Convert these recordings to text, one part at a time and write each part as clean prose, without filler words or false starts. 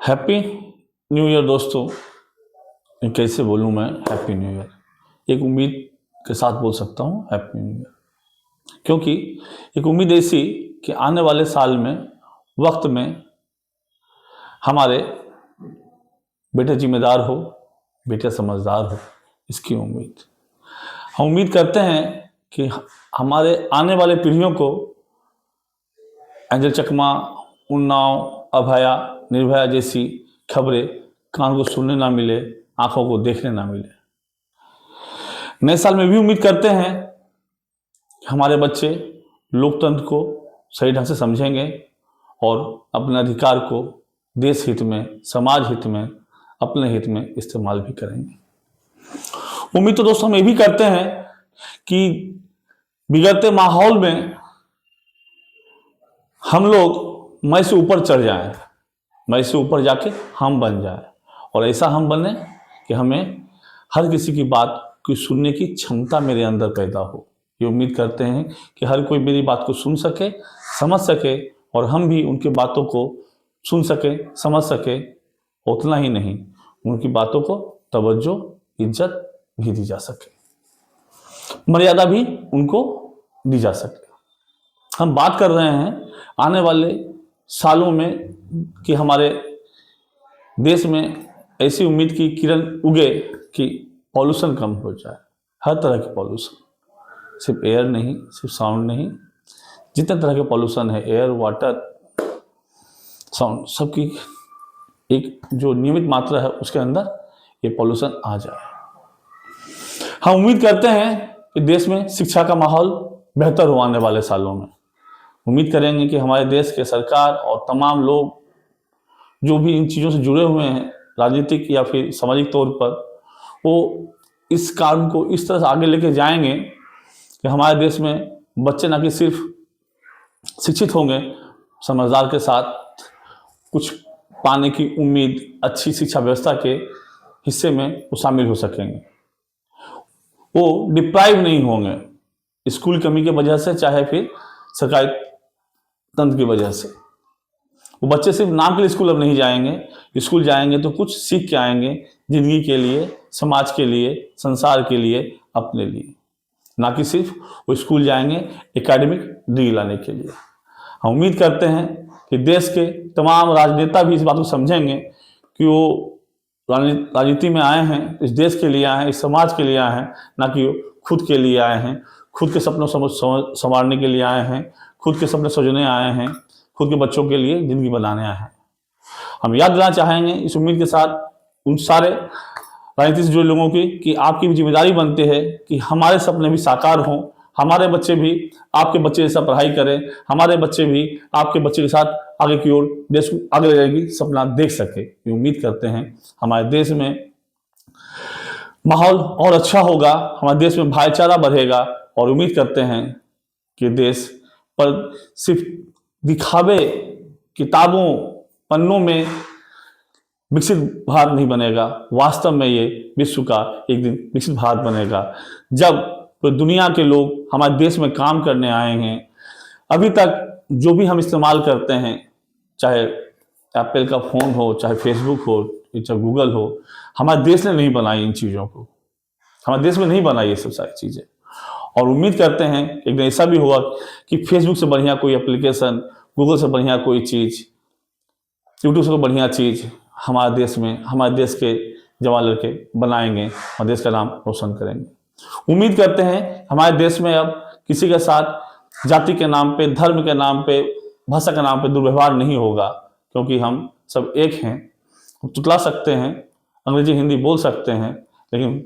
Happy new year दोस्तों। कैसे बोलूँ मैं हैप्पी न्यू ईयर। एक उम्मीद के साथ बोल सकता हूँ हैप्पी न्यू ईयर, क्योंकि एक उम्मीद ऐसी कि आने वाले साल में वक्त में हमारे बेटे जिम्मेदार हो, बेटे समझदार हो, इसकी उम्मीद। हम उम्मीद करते हैं कि हमारे आने वाले पीढ़ियों को एंजल चकमा, उन्नाव, अभया, निर्भया जैसी खबरें कान को सुनने ना मिले, आंखों को देखने ना मिले। नए साल में भी उम्मीद करते हैं कि हमारे बच्चे लोकतंत्र को सही ढंग से समझेंगे और अपने अधिकार को देश हित में, समाज हित में, अपने हित में इस्तेमाल भी करेंगे। उम्मीद तो दोस्तों हम ये भी करते हैं कि बिगड़ते माहौल में हम लोग मैं से ऊपर चढ़ जाएं, मैं से ऊपर जाके हम बन जाए, और ऐसा हम बने कि हमें हर किसी की बात की सुनने की क्षमता मेरे अंदर पैदा हो। ये उम्मीद करते हैं कि हर कोई मेरी बात को सुन सके, समझ सके, और हम भी उनकी बातों को सुन सके, समझ सके। उतना ही नहीं, उनकी बातों को तवज्जो, इज्जत भी दी जा सके, मर्यादा भी उनको दी जा सके। हम बात कर रहे हैं आने वाले सालों में कि हमारे देश में ऐसी उम्मीद की किरण उगे कि पॉल्यूशन कम हो जाए। हर तरह के पॉल्यूशन, सिर्फ एयर नहीं, सिर्फ साउंड नहीं, जितने तरह के पॉल्यूशन है, एयर, वाटर, साउंड, सबकी एक जो नियमित मात्रा है उसके अंदर ये पॉल्यूशन आ जाए। हम उम्मीद करते हैं कि देश में शिक्षा का माहौल बेहतर हो आने वाले सालों में। उम्मीद करेंगे कि हमारे देश के सरकार और तमाम लोग जो भी इन चीज़ों से जुड़े हुए हैं, राजनीतिक या फिर सामाजिक तौर पर, वो इस काम को इस तरह से आगे लेके जाएंगे कि हमारे देश में बच्चे न कि सिर्फ शिक्षित होंगे, समझदार के साथ कुछ पाने की उम्मीद, अच्छी शिक्षा व्यवस्था के हिस्से में वो शामिल हो सकेंगे। वो डिप्राइव नहीं होंगे स्कूल कमी की वजह से, चाहे फिर सरकारी तंत्र की वजह से। वो बच्चे सिर्फ नाम के लिए स्कूल अब नहीं जाएंगे, स्कूल जाएंगे तो कुछ सीख के आएंगे, जिंदगी के लिए, समाज के लिए, संसार के लिए, अपने लिए। ना कि सिर्फ वो स्कूल जाएंगे एकेडमिक डिग्री लाने के लिए। हम उम्मीद करते हैं कि देश के तमाम राजनेता भी इस बात को समझेंगे कि वो राजनीति में आए हैं, इस देश के लिए आए हैं, इस समाज के लिए आए हैं, ना कि खुद के लिए आए हैं, खुद के सपनों संवारने के लिए आए हैं, खुद के सपने सजने आए हैं, खुद के बच्चों के लिए ज़िंदगी बनाने आए हैं। हम याद दिलाना चाहेंगे इस उम्मीद के साथ उन सारे राजनीति से जुड़े लोगों की कि आपकी भी जिम्मेदारी बनती है कि हमारे सपने भी साकार हों, हमारे बच्चे भी आपके बच्चे जैसा पढ़ाई करें, हमारे बच्चे भी आपके बच्चे के साथ आगे की ओर देश को आगे ले जाएगी सपना देख सके। ये उम्मीद करते हैं हमारे देश में माहौल और अच्छा होगा, हमारे देश में भाईचारा बढ़ेगा, और उम्मीद करते हैं कि देश पर सिर्फ दिखावे, किताबों, पन्नों में विकसित भारत नहीं बनेगा, वास्तव में ये विश्व का एक दिन विकसित भारत बनेगा, जब तो दुनिया के लोग हमारे देश में काम करने आए हैं। अभी तक जो भी हम इस्तेमाल करते हैं, चाहे एप्पल का फ़ोन हो, चाहे फेसबुक हो, चाहे गूगल हो, हमारे देश ने नहीं बनाई इन चीज़ों को, हमारे देश में नहीं बनाई ये सब सारी चीज़ें। और उम्मीद करते हैं एक दिन ऐसा भी होगा कि फेसबुक से बढ़िया कोई एप्लीकेशन, गूगल से बढ़िया कोई चीज़, यूट्यूब से कोई बढ़िया चीज़ हमारे देश में, हमारे देश के जवान लड़के बनाएंगे और देश का नाम रोशन करेंगे। उम्मीद करते हैं हमारे देश में अब किसी के साथ जाति के नाम पे, धर्म के नाम पे, भाषा के नाम पे दुर्व्यवहार नहीं होगा, क्योंकि हम सब एक हैं। हम तुतला सकते हैं, अंग्रेजी हिंदी बोल सकते हैं, लेकिन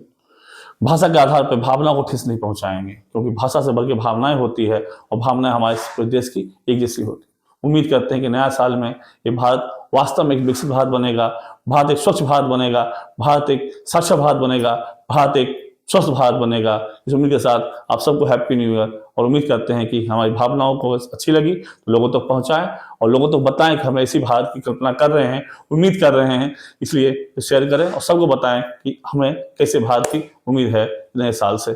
भाषा के आधार पर भावना को ठेस नहीं पहुंचाएंगे, क्योंकि भाषा से बढ़ के भावनाएं होती है, और भावनाएं हमारे देश की एक जैसी होती है। उम्मीद करते हैं कि नया साल में ये भारत वास्तव में एक विकसित भारत बनेगा, भारत एक स्वच्छ भारत बनेगा, भारत एक साक्षर भारत बनेगा, भारत एक स्वस्थ भारत बनेगा। इस उम्मीद के साथ आप सबको हैप्पी न्यू ईयर, और उम्मीद करते हैं कि हमारी भावनाओं को अच्छी लगी तो लोगों तक पहुंचाएं, और लोगों तक बताएं कि हम ऐसी भारत की कल्पना कर रहे हैं, उम्मीद कर रहे हैं, इसलिए शेयर करें और सबको बताएं कि हमें कैसे भारत की उम्मीद है नए साल से।